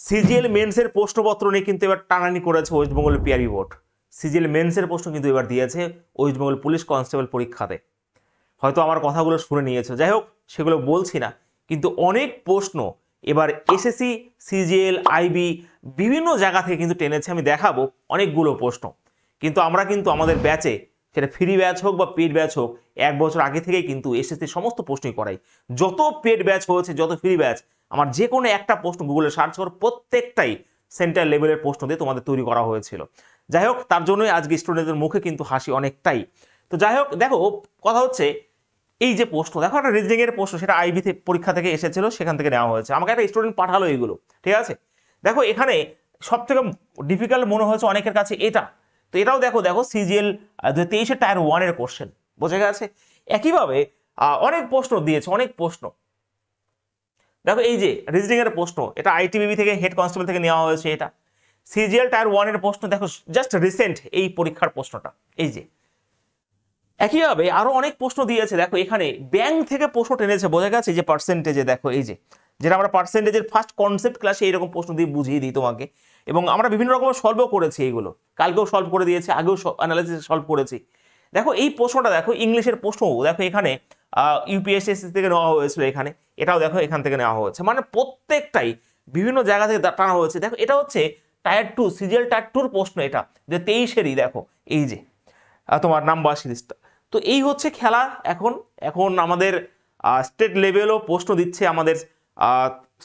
CGL মেন্সের প্রশ্নপত্র নিয়ে কিন্তু এবার টানানি করেছে ওয়েস্টবেঙ্গল পিআরবি বোর্ড। সিজিএল মেন্সের প্রশ্ন কিন্তু এবার দিয়েছে ওয়েস্টবেঙ্গল পুলিশ কনস্টেবল পরীক্ষাতে। হয়তো আমার কথাগুলো শুনে নিয়েছে, যাই হোক সেগুলো বলছি না, কিন্তু অনেক প্রশ্ন এবার এসএসসি, সিজিএল, আইবি বিভিন্ন জায়গা থেকে কিন্তু টেনেছে। আমি দেখাবো অনেকগুলো প্রশ্ন, কিন্তু আমরা কিন্তু আমাদের ব্যাচে, সেটা ফ্রি ব্যাচ হোক বা পেড ব্যাচ হোক, 1 বছর আগে থেকেই কিন্তু এসএসসি সমস্ত প্রশ্নই করাই। যত পেড ব্যাচ হয়েছে, যত ফ্রি ব্যাচ, আমার যে কোনো একটা প্রশ্ন গুগলে সার্চ করো, প্রত্যেকটাই সেন্টার লেভেলের প্রশ্ন দিয়ে তোমাদের তৈরি করা হয়েছিল। যাই হোক, তার জন্যই আজকে স্টুডেন্টদের মুখে কিন্তু হাসি অনেকটাই। তো যাই হোক, দেখো কথা হচ্ছে এই যে প্রশ্ন, দেখো একটা রিজনিং এর প্রশ্ন, সেটা আইবি পরীক্ষা থেকে এসেছিল, সেখান থেকে নেওয়া হয়েছে। আমাকে একটা স্টুডেন্ট পাঠালো এইগুলো, ঠিক আছে। দেখো এখানে সব থেকে ডিফিকাল্ট মনে হয়েছে অনেকের কাছে এটা। তো এটাও দেখো, সিজিএল 2023 টায়ার 1 এর কোশ্চেন, বোঝা গেছে। একইভাবে অনেক প্রশ্ন দিয়েছে, অনেক প্রশ্ন। দেখো এই যে রিজনিং এর প্রশ্ন, এটা আইটিবিবি থেকে, হেড কনস্টেবল থেকে নেওয়া হয়েছে। এটা সিজিএল টায়ার 1 এর প্রশ্ন, দেখো জাস্ট রিসেন্ট এই পরীক্ষার প্রশ্নটা, এই যে। একইভাবে আরো অনেক প্রশ্ন দিয়েছে। দেখো এখানে ব্যাংক থেকে প্রশ্ন টেনেছে, বোঝা গেছে যে পার্সেন্টেজে। দেখো এই যে, যেটা আমরা পার্সেন্টেজের ফার্স্ট কনসেপ্ট ক্লাসে এইরকম প্রশ্ন দিয়ে বুঝিয়ে দিই তোমাকে, এবং আমরা বিভিন্ন রকম সলভও করেছি এইগুলো, কালকেও সলভ করে দিয়েছি, আগেও অ্যানালাইসিস সলভ করেছি। দেখো এই প্রশ্নটা, দেখো ইংলিশের প্রশ্ন, দেখো এখানে ইউপিএসসি থেকে নেওয়া হয়েছিল, এখানে এটাও দেখো এখান থেকে নেওয়া হয়েছে, মানে প্রত্যেকটাই বিভিন্ন জায়গা থেকে টানা হয়েছে। দেখো এটা হচ্ছে টায়ার 2, সিজিএল টায়ার 2 প্রশ্ন, এটা যে 23-এরই। দেখো এই যে তোমার নাম্বার সিরিজটা। তো এই হচ্ছে খেলা। এখন এখন আমাদের স্টেট লেভেলও প্রশ্ন দিচ্ছে, আমাদের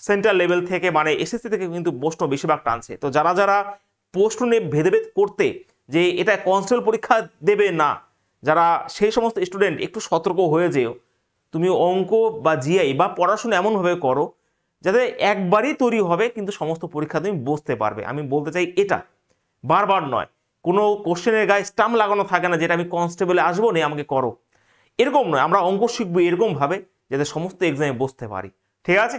সেন্ট্রাল লেভেল থেকে, মানে এসএসসি থেকে কিন্তু প্রশ্ন বেশিরভাগ টানছে। তো যারা যারা প্রশ্ন নিয়ে ভেদাভেদ করতে যে এটা কনস্টেবল পরীক্ষা দেবে না, যারা সেই সমস্ত স্টুডেন্ট, একটু সতর্ক হয়ে যেও। তুমি অঙ্ক বা জিআই বা পড়াশোনা এমনভাবে করো যাতে একবারই তৈরি হবে, কিন্তু সমস্ত পরীক্ষা তুমি বসতে পারবে। আমি বলতে চাই এটা, বারবার নয়। কোনো কোশ্চেনের গায়ে স্টাম্প লাগানো থাকে না যেটা আমি কনস্টেবলে আসবো না আমাকে করো, এরকম নয়। আমরা অঙ্ক শিখবো এরকম ভাবে যাতে সমস্ত এক্সামে বসতে পারি, ঠিক আছে।